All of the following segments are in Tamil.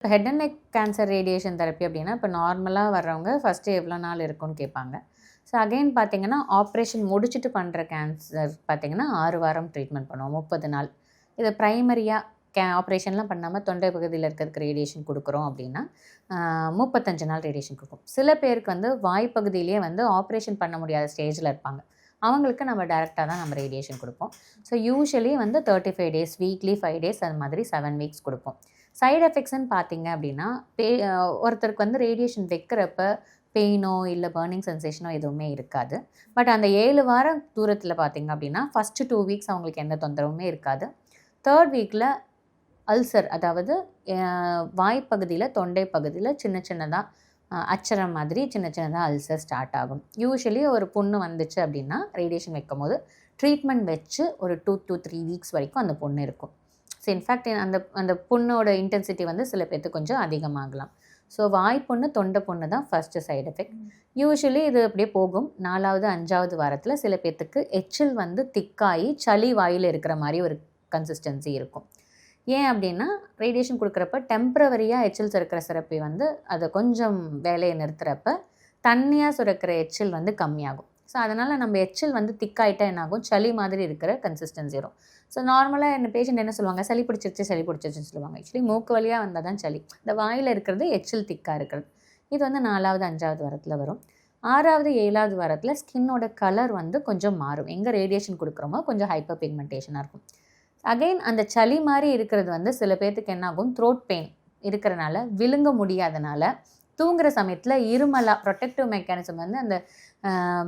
இப்போ head and neck cancer radiation therapy அப்படின்னா இப்போ நார்மலாக வர்றவங்க ஃபஸ்ட்டு எவ்வளோ நாள் இருக்கும்னு கேட்பாங்க. ஸோ அகைன் பார்த்தீங்கன்னா ஆப்ரேஷன் முடிச்சுட்டு பண்ணுற கேன்சர் பார்த்தீங்கன்னா 6 வாரம் ட்ரீட்மெண்ட் பண்ணுவோம், 30 நாள். இதை ப்ரைமரியாக ஆப்ரேஷன்லாம் பண்ணாமல் தொண்டை பகுதியில் இருக்கிறதுக்கு ரேடியேஷன் கொடுக்குறோம் அப்படின்னா 35 நாள் ரேடியேஷன் கொடுக்கும். சில பேருக்கு வந்து வாய்ப்பகுதியிலேயே வந்து ஆப்ரேஷன் பண்ண முடியாத ஸ்டேஜில் இருப்பாங்க. அவங்களுக்கு நம்ம டேரெக்டாக தான் நம்ம ரேடியேஷன் கொடுப்போம். ஸோ யூஷுவலி வந்து 35 டேஸ், வீக்லி 5 டேஸ், அது மாதிரி 7 வீக்ஸ் கொடுப்போம். சைடு எஃபெக்ட்ஸ்ன்னு பார்த்தீங்க அப்படின்னா ஒருத்தருக்கு வந்து ரேடியேஷன் வைக்கிறப்ப பெயினோ இல்லை பர்னிங் சென்சேஷனோ எதுவுமே இருக்காது. பட் அந்த 7 வாரம் தூரத்தில் பார்த்தீங்க அப்படின்னா ஃபஸ்ட்டு 2 வீக்ஸ் அவங்களுக்கு எந்த தொந்தரவுமே இருக்காது. 3rd வீக்கில் அல்சர், அதாவது வாய்ப்பகுதியில் தொண்டை பகுதியில் சின்ன சின்னதாக அச்சரம் மாதிரி சின்ன சின்னதாக அல்சர் ஸ்டார்ட் ஆகும். யூஸ்வலி ஒரு புண்ணு வந்துச்சு அப்படின்னா ரேடியேஷன் வைக்கும் போது ட்ரீட்மெண்ட் வச்சு ஒரு 2 to 3 வீக்ஸ் வரைக்கும் அந்த புண்ணு இருக்கும். ஸோ இன்ஃபேக்ட் அந்த புண்ணோட இன்டென்சிட்டி வந்து சில பேர்த்துக்கு கொஞ்சம் அதிகமாகலாம். ஸோ வாய்ப்புண்ணு தொண்டை புண்ணு தான் ஃபஸ்ட்டு சைடு எஃபெக்ட். யூஸ்வலி இது அப்படியே போகும். 4வது 5வது வாரத்தில் சில பேர்த்துக்கு எச்சில் வந்து திக்காகி சளி வாயில் இருக்கிற மாதிரி ஒரு கன்சிஸ்டன்சி இருக்கும். ஏன் அப்படின்னா ரேடியேஷன் கொடுக்குறப்ப டெம்ப்ரவரியாக எச்சில் சுரக்கிற சிறப்பை வந்து அதை கொஞ்சம் வேலையை நிறுத்துகிறப்ப தண்ணியாக சுரக்கிற எச்சில் வந்து கம்மியாகும். ஸோ அதனால் நம்ம எச்சில் வந்து திக்காயிட்டா என்னாகும், சளி மாதிரி இருக்கிற கன்சிஸ்டன்சி வரும். ஸோ நார்மலாக என்ன பேஷண்ட் என்ன சொல்லுவாங்க, சளி பிடிச்சிருச்சுன்னு சொல்லுவாங்க. ஆக்சுவலி மூக்கு வழியாக வந்தால் தான் சளி, இந்த வாயில் இருக்கிறது எச்சில் திக்காக இருக்கிறது. இது வந்து 4வது 5வது வாரத்தில் வரும். 6வது 7வது வாரத்தில் ஸ்கின்னோட கலர் வந்து கொஞ்சம் மாறும். எங்கே ரேடியேஷன் கொடுக்குறோமோ கொஞ்சம் ஹைப்பர் பிக்மெண்டேஷனாக இருக்கும். அகெயின் அந்த சளி மாதிரி இருக்கிறது வந்து சில பேர்த்துக்கு என்னாகும், த்ரோட் பெயின் இருக்கிறனால விழுங்க முடியாதனால தூங்குகிற சமயத்தில் இருமலாக ப்ரொடெக்டிவ் மெக்கானிசம் வந்து அந்த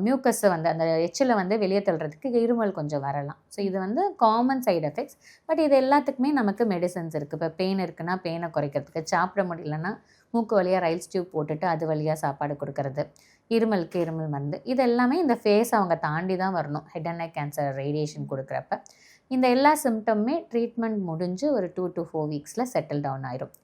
மியூக்கஸை வந்து அந்த எச்சிலை வந்து வெளியே தள்ளுறதுக்கு இருமல் கொஞ்சம் வரலாம். ஸோ இது வந்து காமன் சைடு எஃபெக்ட்ஸ். பட் இது எல்லாத்துக்குமே நமக்கு மெடிசன்ஸ் இருக்குது. இப்போ பெயின் இருக்குன்னா பெயினை குறைக்கிறதுக்கு, சாப்பிட முடியலன்னா மூக்கு வழியாக ரைல்ஸ் டியூப் போட்டுட்டு அது வழியாக சாப்பாடு கொடுக்கறது, இருமலுக்கு இருமல் மருந்து, இது எல்லாமே இந்த ஃபேஸ் அவங்க தாண்டி தான் வரணும். Head and neck cancer radiation கொடுக்குறப்ப இந்த எல்லா சிம்டமுமே ட்ரீட்மெண்ட் முடிஞ்சு ஒரு 2 to 4 வீக்ஸில் செட்டில் டவுன் ஆயிரும்.